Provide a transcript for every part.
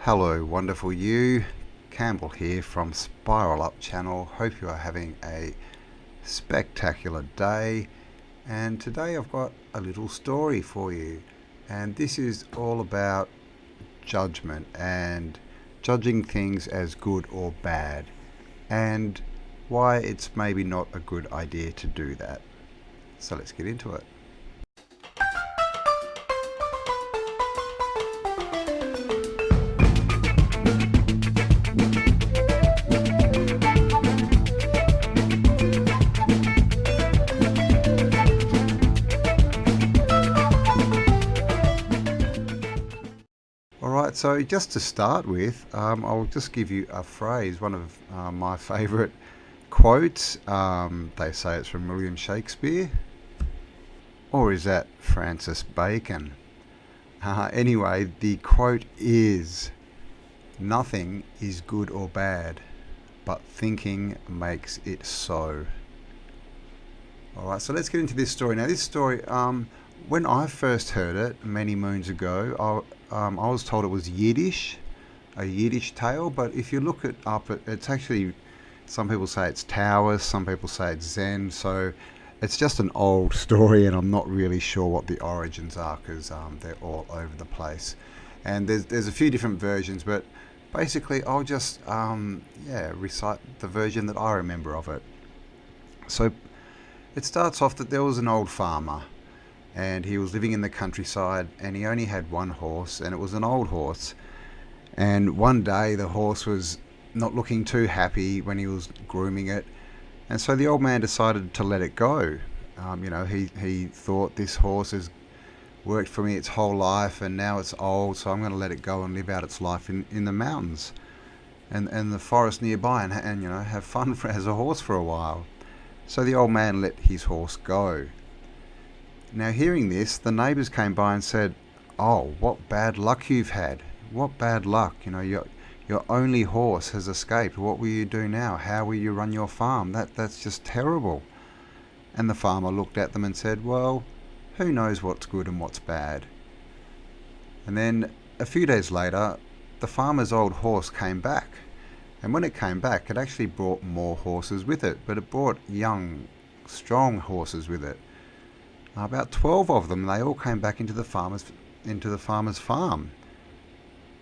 Hello wonderful you, Campbell here from Spiral Up channel. Hope you are having a spectacular day, and today I've got a little story for you, and this is all about judgment and judging things as good or bad, and why it's maybe not a good idea to do that. So let's get into it. Alright, so just to start with, I'll just give you a phrase, one of my favourite quotes. They say it's from William Shakespeare, or is that Francis Bacon? Anyway, the quote is, "Nothing is good or bad, but thinking makes it so." Alright, so let's get into this story. Now this story, when I first heard it many moons ago, I was told it was Yiddish, a Yiddish tale, but if you look it up, it's actually, some people say it's Taoist, some people say it's Zen, so it's just an old story, and I'm not really sure what the origins are, because they're all over the place. And there's a few different versions, but basically I'll just recite the version that I remember of it. So it starts off that there was an old farmer, and he was living in the countryside, and he only had one horse, and it was an old horse. And one day the horse was not looking too happy when he was grooming it, and so the old man decided to let it go. He thought, this horse has worked for me its whole life, and now it's old, so I'm going to let it go and live out its life in the mountains and the forest nearby, and have fun as a horse for a while. So the old man let his horse go. Now, hearing this, the neighbours came by and said, "Oh, what bad luck you've had. What bad luck. Your only horse has escaped. What will you do now? How will you run your farm? That's just terrible." And the farmer looked at them and said, "Well, who knows what's good and what's bad?" And then a few days later, the farmer's old horse came back. And when it came back, it actually brought more horses with it, but it brought young, strong horses with it. About 12 of them. They all came back into the farmer's farm,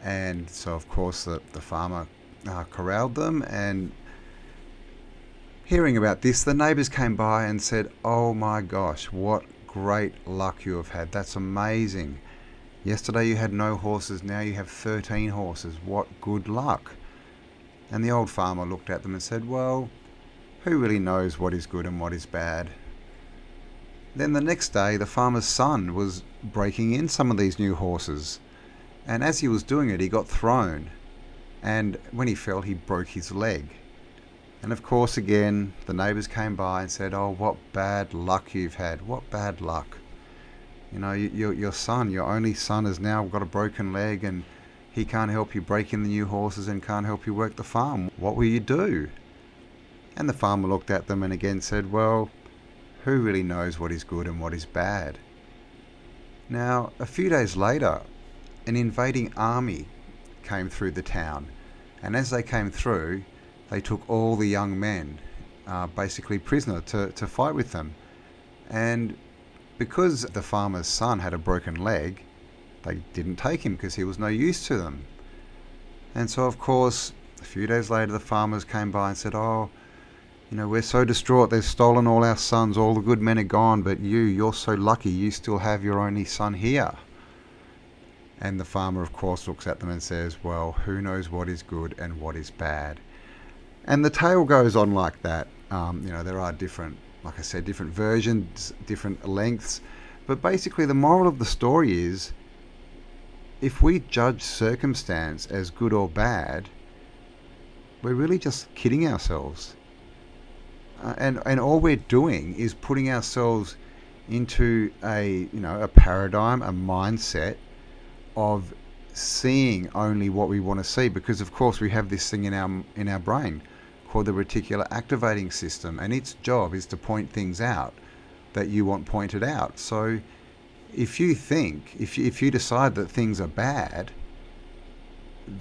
and so of course the farmer corralled them. And hearing about this, the neighbours came by and said, "Oh my gosh, what great luck you have had. That's amazing. Yesterday you had no horses, now you have 13 horses. What good luck." And the old farmer looked at them and said, "Well, who really knows what is good and what is bad?" Then the next day, the farmer's son was breaking in some of these new horses, and as he was doing it, he got thrown, and when he fell, he broke his leg. And of course, again, the neighbours came by and said, "Oh, what bad luck you've had. What bad luck. Your son, your only son, has now got a broken leg, and he can't help you break in the new horses and can't help you work the farm. What will you do?" And the farmer looked at them and again said, "Well, who really knows what is good and what is bad?" Now, a few days later, an invading army came through the town, and as they came through, they took all the young men, basically prisoner, to fight with them. And because the farmer's son had a broken leg, they didn't take him because he was no use to them. And so, of course, a few days later, the farmers came by and said, "Oh, we're so distraught. They've stolen all our sons. All the good men are gone, but you're so lucky. You still have your only son here." And the farmer, of course, looks at them and says, "Well, who knows what is good and what is bad?" And the tale goes on like that. There are different, like I said, different versions, different lengths. But basically, the moral of the story is, if we judge circumstance as good or bad, we're really just kidding ourselves. And all we're doing is putting ourselves into a paradigm, a mindset of seeing only what we want to see, because of course we have this thing in our brain called the reticular activating system, and its job is to point things out that you want pointed out. So if you decide that things are bad,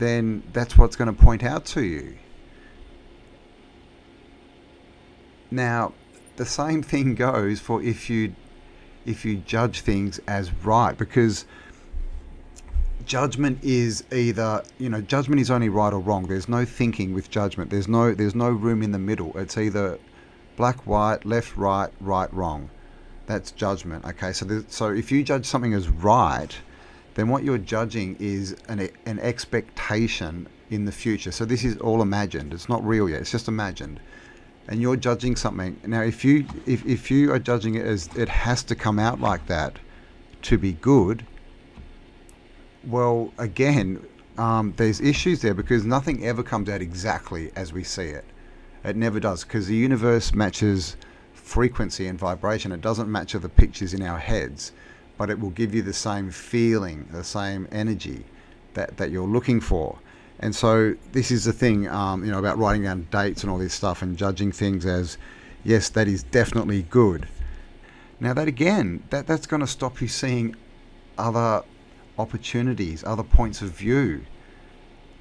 then that's what's going to point out to you. Now, the same thing goes for if you judge things as right, because judgment is either, judgment is only right or wrong. There's no thinking with judgment. There's no room in the middle. It's either black, white, left, right, wrong. That's judgment. Okay, so if you judge something as right, then what you're judging is an expectation in the future. So this is all imagined. It's not real yet. It's just imagined. And you're judging something. Now, if you are judging it as it has to come out like that to be good, well, again, there's issues there, because nothing ever comes out exactly as we see it. It never does, because the universe matches frequency and vibration. It doesn't match the pictures in our heads, but it will give you the same feeling, the same energy that you're looking for. And so this is the thing, about writing down dates and all this stuff and judging things as, yes, that is definitely good. Now that again, that's going to stop you seeing other opportunities, other points of view.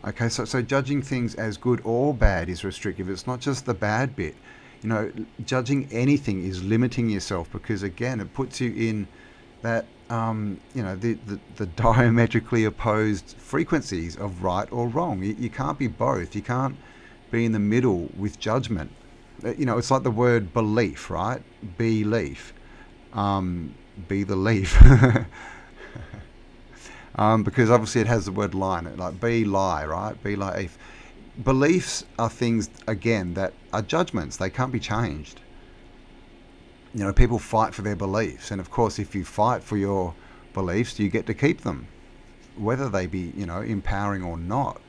Okay, so judging things as good or bad is restrictive. It's not just the bad bit. Judging anything is limiting yourself, because again, it puts you in that the diametrically opposed frequencies of right or wrong. You can't be both. You can't be in the middle with judgment. It's like the word belief, right? Belief. Be the leaf. Because obviously it has the word lie in it, like be lie, right? Be life. Beliefs are things, again, that are judgments. They can't be changed. People fight for their beliefs, and of course, if you fight for your beliefs, you get to keep them, whether they be, empowering or not.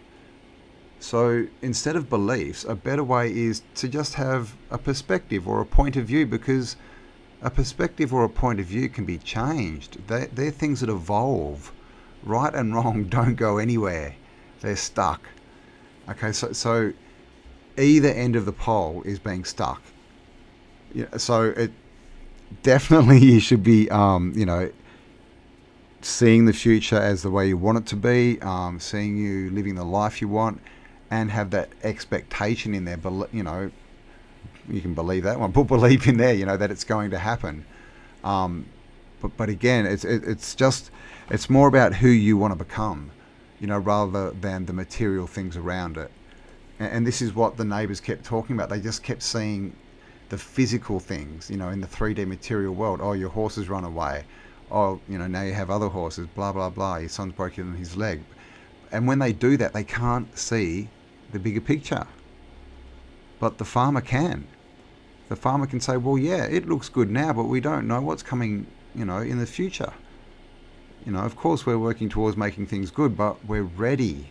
So instead of beliefs, a better way is to just have a perspective or a point of view, because a perspective or a point of view can be changed. They're things that evolve. Right and wrong don't go anywhere. They're stuck. Okay, so either end of the pole is being stuck. So it definitely, you should be, seeing the future as the way you want it to be, seeing you living the life you want, and have that expectation in there. You can believe that one. Put belief in there, that it's going to happen. But again, it's more about who you want to become, rather than the material things around it. And this is what the neighbours kept talking about. They just kept seeing the physical things, in the 3D material world. Oh, your horse has run away. Oh, now you have other horses, blah, blah, blah. Your son's broken his leg. And when they do that, they can't see the bigger picture. But the farmer can. The farmer can say, well, yeah, it looks good now, but we don't know what's coming, in the future. Of course we're working towards making things good, but we're ready.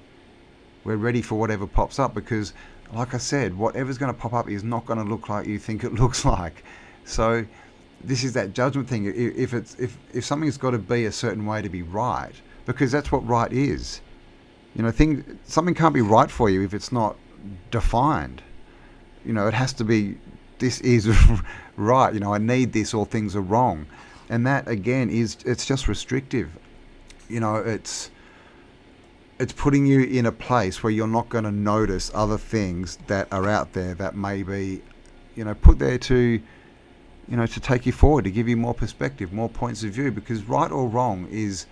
We're ready for whatever pops up, because, like I said, whatever's going to pop up is not going to look like you think it looks like. So this is that judgment thing. If something's got to be a certain way to be right, because that's what right is. Something can't be right for you if it's not defined. It has to be, this is right. I need this, or things are wrong. And that, again, it's just restrictive. It's putting you in a place where you're not going to notice other things that are out there that may be, put there to, to take you forward, to give you more perspective, more points of view. Because right or wrong is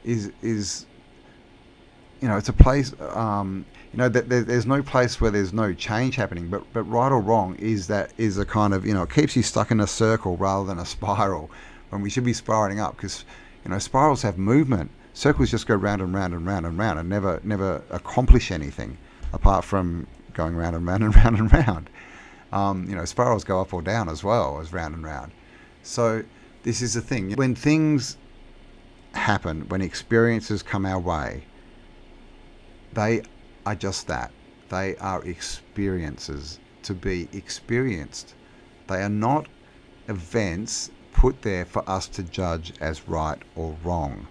it's a place, that there's no place where there's no change happening. But right or wrong is a kind of, it keeps you stuck in a circle rather than a spiral, when we should be spiraling up. Because spirals have movement. Circles just go round and round and round and round, and never accomplish anything apart from going round and round and round and round. Spirals go up or down as well as round and round. So this is the thing. When things happen, when experiences come our way, they are just that. They are experiences to be experienced. They are not events put there for us to judge as right or wrong.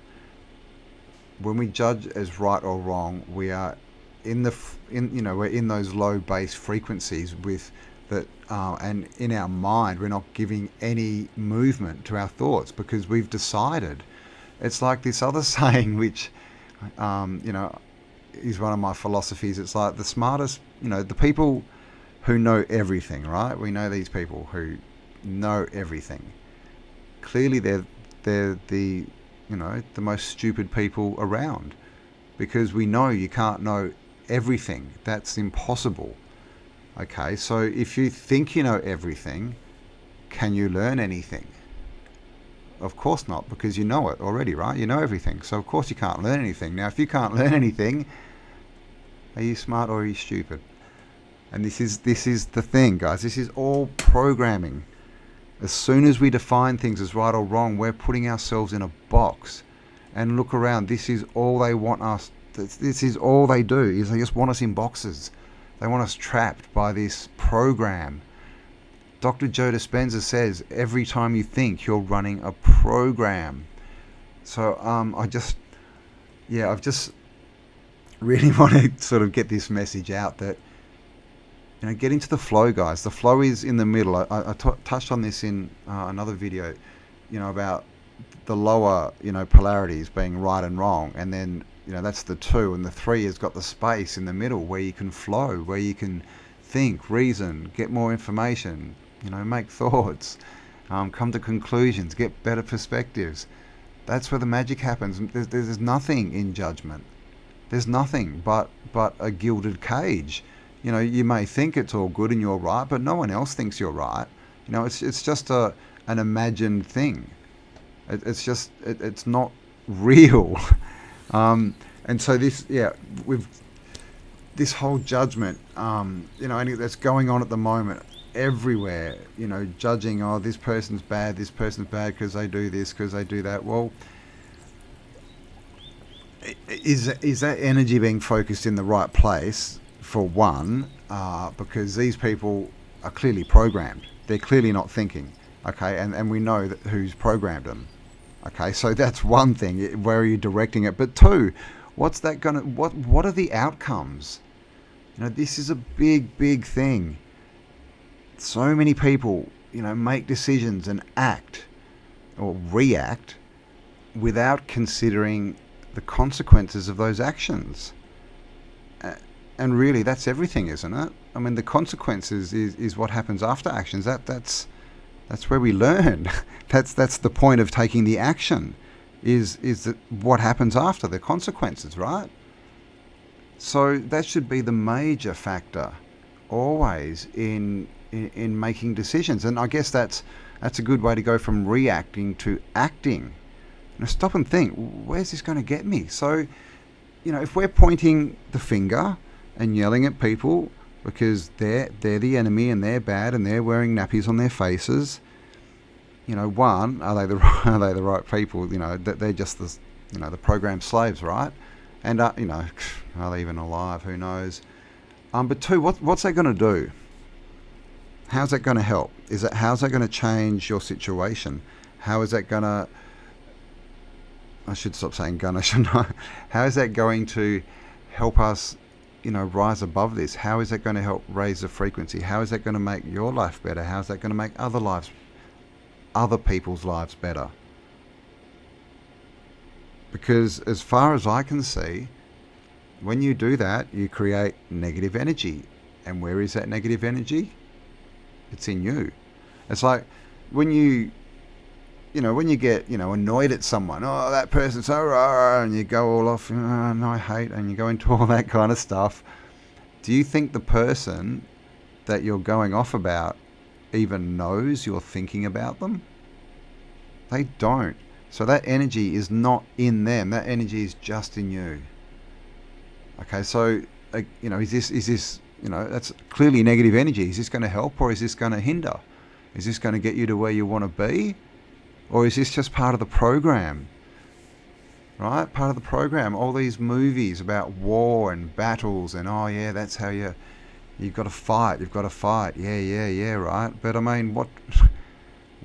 When we judge as right or wrong, we are we're in those low base frequencies with that, and in our mind, we're not giving any movement to our thoughts, because we've decided. It's like this other saying, which, is one of my philosophies. It's like the smartest, the people who know everything, right? We know these people who know everything. Clearly, they're the the most stupid people around, because we know you can't know everything. That's impossible. Okay, so if you think you know everything, can you learn anything? Of course not, because you know it already, right? You know everything, so of course you can't learn anything. Now, if you can't learn anything, are you smart or are you stupid? And this is the thing, guys. This is all programming. As soon as we define things as right or wrong, we're putting ourselves in a box. And look around. This is all they want us. This is all they do, is they just want us in boxes. They want us trapped by this program. Dr. Joe Dispenza says every time you think, you're running a program. So I've just really want to sort of get this message out that, get into the flow, guys. The flow is in the middle. I touched on this in another video, about the lower, polarities being right and wrong, and then, that's the 2, and the 3 has got the space in the middle where you can flow, where you can think, reason, get more information, make thoughts, come to conclusions, get better perspectives. That's where the magic happens. There's nothing in judgment. There's nothing but a gilded cage. You may think it's all good and you're right, but no one else thinks you're right. It's just an imagined thing. It's not real. And so with this whole judgment, that's going on at the moment everywhere, judging, this person's bad because they do this, because they do that. Well, is that energy being focused in the right place, for one? Because these people are clearly programmed. They're clearly not thinking, okay, and we know who's programmed them. Okay, so that's one thing. Where are you directing it? But 2, what's that gonna? What are the outcomes? This is a big thing. So many people, make decisions and act or react without considering the consequences of those actions. And really, that's everything, isn't it? I mean, the consequences is what happens after actions. That's where we learn. That's the point of taking the action, is that what happens after, the consequences, right? So that should be the major factor always in making decisions. And I guess that's a good way to go from reacting to acting. Stop and think, where's this going to get me? So, if we're pointing the finger and yelling at people because they're the enemy and they're bad and they're wearing nappies on their faces, one, are they the right people? That they're just the program slaves, right? And are they even alive? Who knows? But 2, what's that going to do? How's that going to help? How's that going to change your situation? How is that going to? I should stop saying gonna, shouldn't I? How is that going to help us, rise above this? How is that going to help raise the frequency? How is that going to make your life better? How is that going to make other people's lives better? Because as far as I can see, when you do that, you create negative energy. And where is that negative energy? It's in you. It's like when you get, annoyed at someone, that person's so rah, and you go all off, no, I hate, and you go into all that kind of stuff. Do you think the person that you're going off about even knows you're thinking about them? They don't. So that energy is not in them. That energy is just in you. Okay, so, is this, that's clearly negative energy. Is this going to help or is this going to hinder? Is this going to get you to where you want to be? Or is this just part of the program? Right? Part of the program. All these movies about war and battles and, that's how you've got to fight. You've got to fight. Yeah, right? But I mean,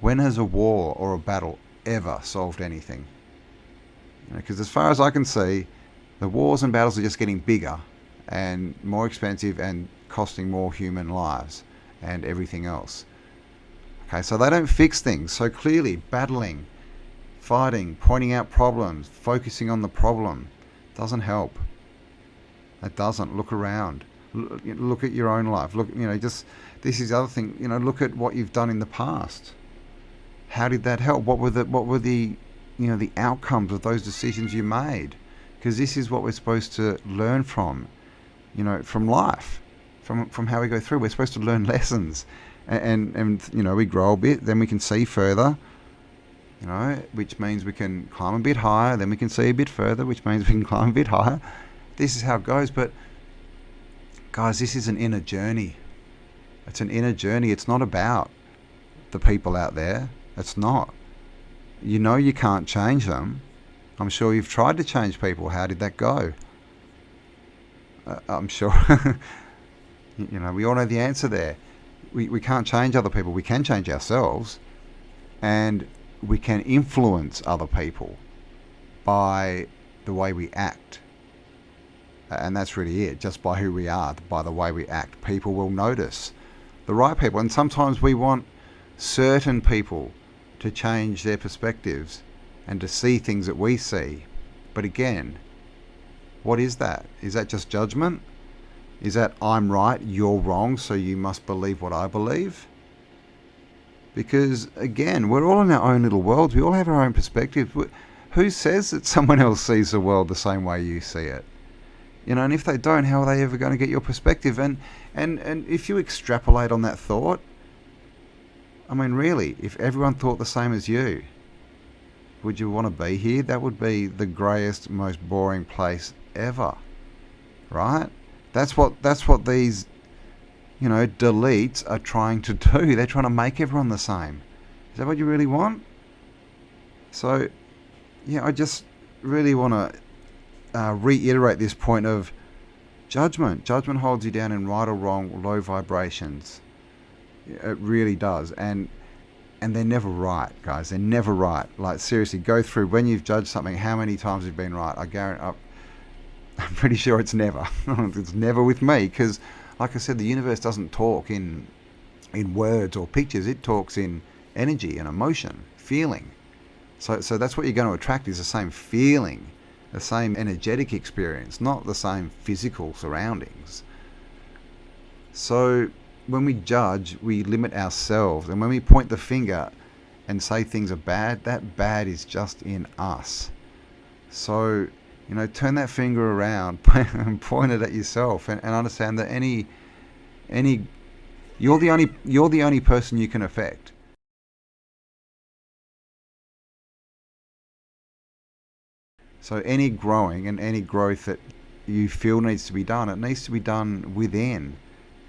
when has a war or a battle ever solved anything? Because as far as I can see, the wars and battles are just getting bigger and more expensive and costing more human lives and everything else. Okay, so they don't fix things. So clearly, battling, fighting, pointing out problems, focusing on the problem doesn't help. It doesn't. Look around. Look at your own life. Look, just this is the other thing. Look at what you've done in the past. How did that help? What were the the outcomes of those decisions you made? Because this is what we're supposed to learn from, from life, from how we go through. We're supposed to learn lessons, and we grow a bit, then we can see further, which means we can climb a bit higher, then we can see a bit further, which means we can climb a bit higher. This is how it goes. But guys, this is an inner journey. It's an inner journey. It's not about the people out there. It's not. You can't change them. I'm sure you've tried to change people. How did that go? I'm sure we all know the answer there. We can't change other people. We can change ourselves, and we can influence other people by the way we act. And that's really it. Just by who we are, by the way we act, people will notice. The right people. And sometimes we want certain people to change their perspectives and to see things that we see. But again, what is that? Is that just judgment? Is that I'm right, you're wrong, so you must believe what I believe? Because again, we're all in our own little worlds. We all have our own perspectives. Who says that someone else sees the world the same way you see it? And if they don't, how are they ever going to get your perspective? And if you extrapolate on that thought, I mean, really, if everyone thought the same as you, would you want to be here? That would be the greyest, most boring place ever, right? That's what these, deletes are trying to do. They're trying to make everyone the same. Is that what you really want? So, I just really want to reiterate this point of judgment. Judgment holds you down in right or wrong, low vibrations. It really does. And they're never right, guys. They're never right. Like, seriously, go through when you've judged something, how many times you've been right. I'm pretty sure it's never. It's never with me, because, like I said, the universe doesn't talk in words or pictures. It talks in energy and emotion, feeling. So that's what you're going to attract, is the same feeling, the same energetic experience, not the same physical surroundings. So when we judge, we limit ourselves. And when we point the finger and say things are bad, that bad is just in us. So, turn that finger around and point it at yourself, and understand that you're the only person you can affect. So any growing and any growth that you feel needs to be done, it needs to be done within.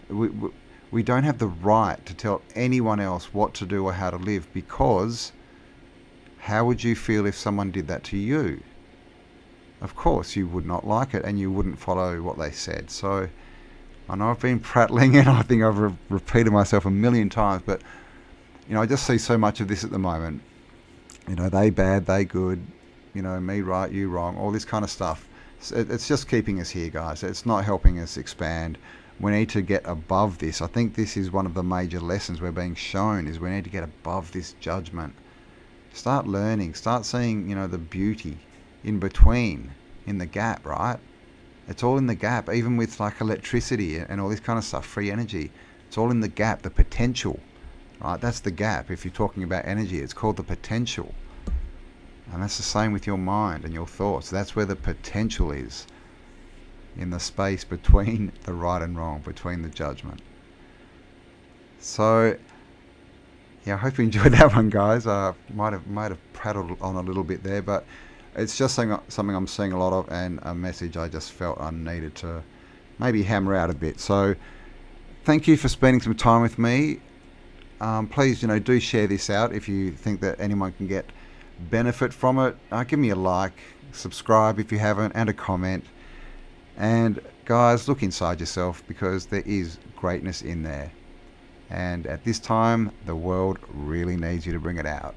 We don't have the right to tell anyone else what to do or how to live, because how would you feel if someone did that to you? Of course, you would not like it, and you wouldn't follow what they said. So I know I've been prattling, and I think I've repeated myself a million times, but I just see so much of this at the moment. They bad, they good, me right, you wrong, all this kind of stuff. It's just keeping us here, guys. It's not helping us expand. We need to get above this. I think this is one of the major lessons we're being shown, is we need to get above this judgment. Start learning, start seeing, the beauty in between, in the gap, right? It's all in the gap, even with like electricity and all this kind of stuff, free energy. It's all in the gap, the potential, right? That's the gap. If you're talking about energy, it's called the potential. And that's the same with your mind and your thoughts. That's where the potential is, in the space between the right and wrong, between the judgment. So, I hope you enjoyed that one, guys. Might have prattled on a little bit there, but it's just something I'm seeing a lot of, and a message I just felt I needed to maybe hammer out a bit. So, thank you for spending some time with me. Please, do share this out if you think that anyone can get benefit from it. Give me a like, subscribe if you haven't, and a comment. And guys, look inside yourself, because there is greatness in there. And at this time, the world really needs you to bring it out.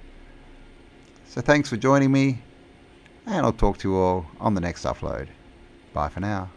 So thanks for joining me, and I'll talk to you all on the next upload. Bye for now.